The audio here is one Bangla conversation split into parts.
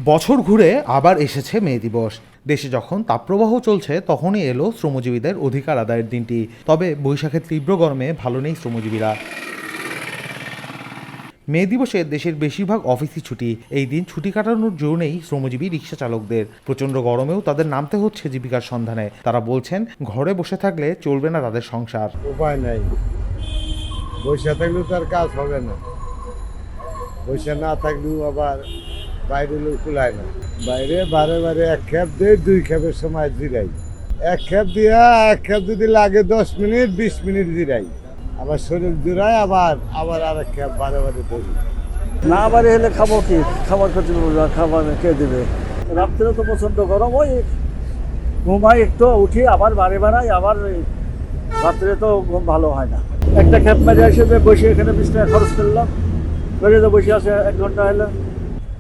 বছর ঘুরে আবার এসেছে মে দিবস। দেশে যখন তাপপ্রবাহ চলছে তখনই এলো শ্রমজীবীদের অধিকার আদায়ের দিনটি। তবে বৈশাখের তীব্র গরমে ভালো নেই শ্রমজীবীরা। মে দিবসে দেশের বেশিরভাগ অফিসই ছুটি। এই দিন ছুটি কাটানোর জো নেই শ্রমজীবী রিক্সা চালকদের। প্রচণ্ড গরমেও তাদের নামতে হচ্ছে জীবিকার সন্ধানে। তারা বলছেন ঘরে বসে থাকলে চলবে না তাদের সংসার। উপায় নাই, বসে থাকলেও তার কাজ হবে না, বসে না থাকলেও আবার বাইরে লোক কুলায় না। বাইরে বারে বারে এক খেপ দিয়ে 2 খেপের সময় জিরাই। এক খেপ দিয়া এক খেপ যদি লাগে 10 মিনিট 20 মিনিট জিরাই, আবার শরীর জুড়ায় আবার আবার আর এক খেপ বারে বারে ধরি। না বাড়ি হলে খাবো কি? খাবার খেতে খাবার কে দেবে? রাত্রে তো প্রচণ্ড গরম, ওই ঘুমাই একটু উঠি আবার বাড়ি বাড়াই, আবার রাত্রে তো ঘুম ভালো হয় না। একটা খেপ মেরে হিসেবে বসে এখানে 20 টাকা খরচ করলাম, বেড়ে তো বসে আছে 1 ঘন্টা হলো,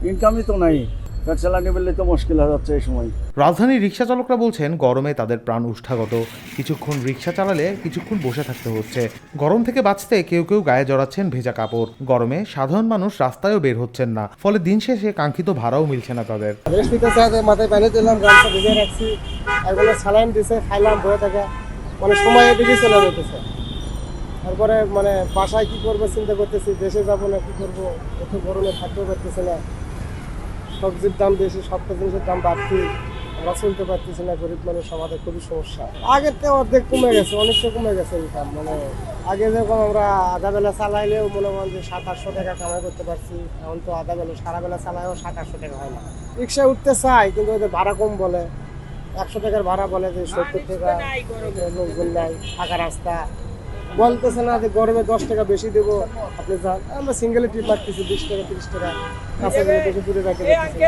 ইনকামই তো নাই। পেট চালানি বললে তো মুশকিল হয়ে যাচ্ছে এই সময়। রাজধানীর রিক্সা চালকরা বলছেন গরমে তাদের প্রাণ উষ্ঠাগত। কিছুক্ষণ রিক্সা চালালে কিছুক্ষণ বসে থাকতে হচ্ছে। গরম থেকে বাঁচতে কেউ কেউ গায়ে জড়াচ্ছেন ভেজা কাপড়। গরমে সাধারণ মানুষ রাস্তায়ও বের হচ্ছেন না, ফলে দিন শেষে কাঙ্ক্ষিত ভাড়াও মিলছে না তাদের। মাথায় পানি দিলাম, গামছা ভিজে রাখছি, এগুলো সালাইন দিছে, খাইলাম, বয়ে থাকা মানে সময় এদিকে চলে যেতেছে। তারপরে মানে বাসায় কি করবো চিন্তা করতেছি, দেশে যাবো না কি করবো, এত গরমে থাকতেও পারতেছে না। সবজির দাম বেশি, সব জিনিসের দাম বাড়তি, আমরা চলতে পারতেছি না, গরিব মানুষ, আমাদের খুবই সমস্যা। আগের থেকে অর্ধেক কমে গেছে, অনেকটা কমে গেছে ইনকাম। মানে আগে যেরকম আমরা আধা বেলা চালাইলেও মনে করেন যে 700-800 টাকা কামাই করতে পারছি, এখন তো আধা বেলা সারা বেলা চালাইও 700-800 টাকা হয় না। রিক্সায় উঠতে চাই কিন্তু ওদের ভাড়া কম বলে, 100 টাকার ভাড়া বলে যে 70 টাকা, লোকজন নাই, ফাঁকা রাস্তা বলতেছে না যে গরমে 10 টাকা বেশি দেবো, আপনি যান। আমরা সিঙ্গেলে ট্রিপ মারতেছি 20 টাকা 30 টাকা, কাছে গেলে বেশি দূরে রাখতে পারতেছি।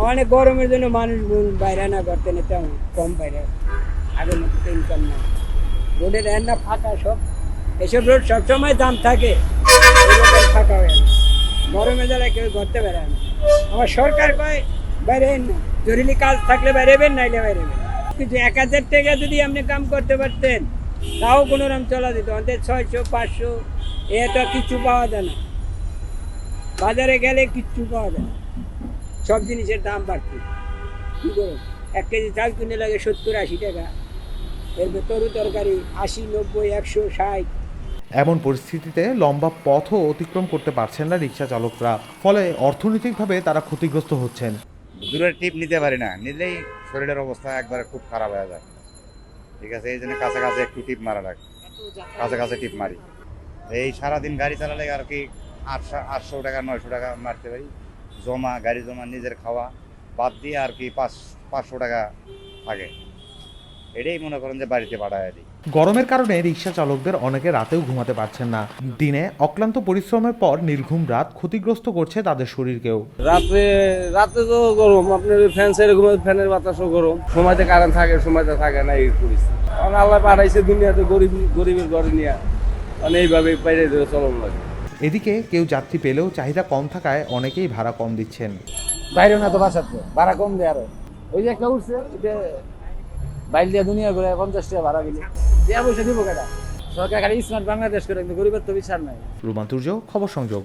অনেক গরমের জন্য মানুষ বাইরে না করতে না, তেমন কম বাইরে, আগের মতো তো ইনকাম নাই। রোডের রান্না ফাঁকা সব, এসব রোড সবসময় দাম থাকে, ফাঁকা হয়ে না। গরমে যারা কেউ ঘরতে বেড়ায় না। আমার সরকার কয় বাইরে না, জরুরি কাজ থাকলে বেরোবেন, নাইলে বেরোবেন। কিন্তু 1000 টাকা যদি আপনি কাম করতে পারতেন তাও কোনো রকম চলা দিত। অন্তত 600-500 এটা কিচ্ছু পাওয়া যায় না। বাজারে গেলে কিচ্ছু পাওয়া যায় না, সব জিনিসের দাম বাড়ছে। কী করুন, 1 কেজি চাল কিনে লাগে 70-80 টাকা, এর তরু তরকারি 80-90-160। এমন পরিস্থিতিতে লম্বা পথও অতিক্রম করতে পারছেন না রিক্সা চালকরা, ফলে অর্থনৈতিকভাবে তারা ক্ষতিগ্রস্ত হচ্ছেন। দূরের টিপ নিতে পারি না, নিলেই শরীরের অবস্থা একবারে খুব খারাপ হয়ে যায়। ঠিক আছে, এই জন্য কাছাকাছি একটু টিপ মারা লাগে, কাছাকাছি টিপ মারি। এই সারাদিন গাড়ি চালালে আর কি 800 টাকা 900 টাকা মারতে পারি। জমা গাড়ি জমা নিজের খাওয়া বাদ দিয়ে আর কি 500 টাকা থাকে। এটাই মনে করেন যে বাড়িতে পাঠায় দিই। গরমের কারণে রিক্সা চালকদের অনেকে রাতেও ঘুমাতে পারছেন না। দিনে অক্লান্ত পরিশ্রমের পর নির্ঘুম রাত ক্ষতিগ্রস্ত করছে তাদের শরীরকেও। রাতে তো গরম, আপনার ফ্যান ছেড়ে ঘুমাতে, ফ্যানের বাতাসও গরম, সময়তে কারেন্ট থাকে, সময়তে থাকে না, এই পরিস্থিতি। কারণ আল্লাহ পাঠাইছে দুনিয়াতে গরিবের ঘরে নিয়ে, মানে এইভাবে বাইরে চলন লাগে। এদিকে কেউ যাত্রী পেলেও চাহিদা কম থাকায় অনেকেই ভাড়া কম দিচ্ছেন। বাইরে না তো বাসাতে ভাড়া কম দেয়, আরো ওই যে একটা উঠছে, এটা বাইরে দিয়ে দুনিয়া ঘুরে 50 টাকা ভাড়া দিলে দেওয়া বসে দিব কেটা। সরকার খালি স্মার্ট বাংলাদেশ করে, কিন্তু গরিবের তো বিচার নাই। রুমান্তুর্য, খবর সংযোগ।